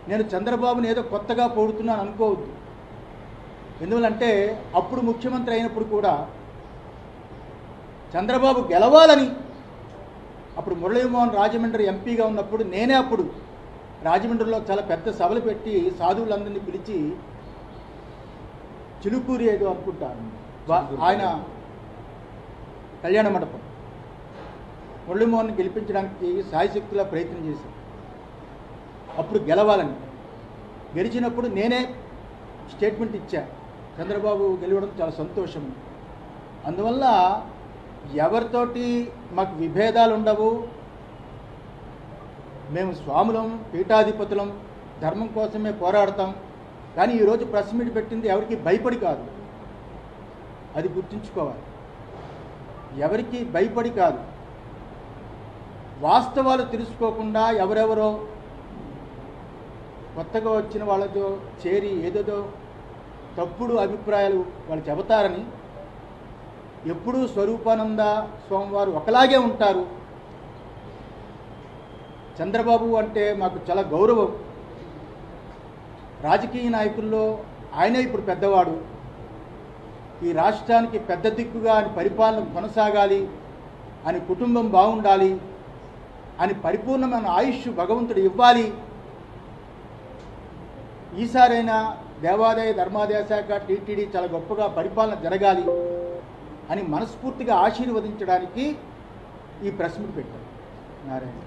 నేను చంద్రబాబుని ఏదో కొత్తగా పొగుడుతున్నాను అనుకోవద్దు. ఎందువల్లంటే అప్పుడు ముఖ్యమంత్రి అయినప్పుడు కూడా చంద్రబాబు గెలవాలని, అప్పుడు మురళీమోహన్ రాజమండ్రి ఎంపీగా ఉన్నప్పుడు నేనే అప్పుడు రాజమండ్రిలో చాలా పెద్ద సభలు పెట్టి సాధువులందరినీ పిలిచి, చిలుకూరి ఏదో అనుకుంటాను ఆయన కళ్యాణ మండపం, మురళీమోహన్ గెలిపించడానికి సాయశక్తిలా ప్రయత్నం చేశాను. అప్పుడు గెలవాలని, గెలిచినప్పుడు నేనే స్టేట్మెంట్ ఇచ్చా, చంద్రబాబు గెలవడం చాలా సంతోషం. అందువల్ల ఎవరితోటి మాకు విభేదాలు ఉండవు. మేము స్వాములం, పీఠాధిపతులం, ధర్మం కోసమే పోరాడతాం. కానీ ఈరోజు ప్రెస్ మీట్ పెట్టింది ఎవరికి భయపడి కాదు, అది గుర్తుంచుకోవాలి. ఎవరికి భయపడి కాదు, వాస్తవాలు తెలుసుకోకుండా ఎవరెవరో కొత్తగా వచ్చిన వాళ్ళతో చేరి ఏదేదో తప్పుడు అభిప్రాయాలు వాళ్ళు చెబుతారని. ఎప్పుడూ స్వరూపానంద స్వామివారు ఒకలాగే ఉంటారు. చంద్రబాబు అంటే మాకు చాలా గౌరవం. రాజకీయ నాయకుల్లో ఆయనే ఇప్పుడు పెద్దవాడు. ఈ రాష్ట్రానికి పెద్ద దిక్కుగా అని పరిపాలన కొనసాగాలి అని, కుటుంబం బాగుండాలి అని, పరిపూర్ణమైన ఆయుష్ భగవంతుడు ఇవ్వాలి. ఈసారైనా దేవాదాయ ధర్మాదాయ శాఖ, టీటీడీ చాలా గొప్పగా పరిపాలన జరగాలి అని మనస్ఫూర్తిగా ఆశీర్వదించడానికి ఈ ప్రెస్ మీట్ పెట్టారు నారాయణ.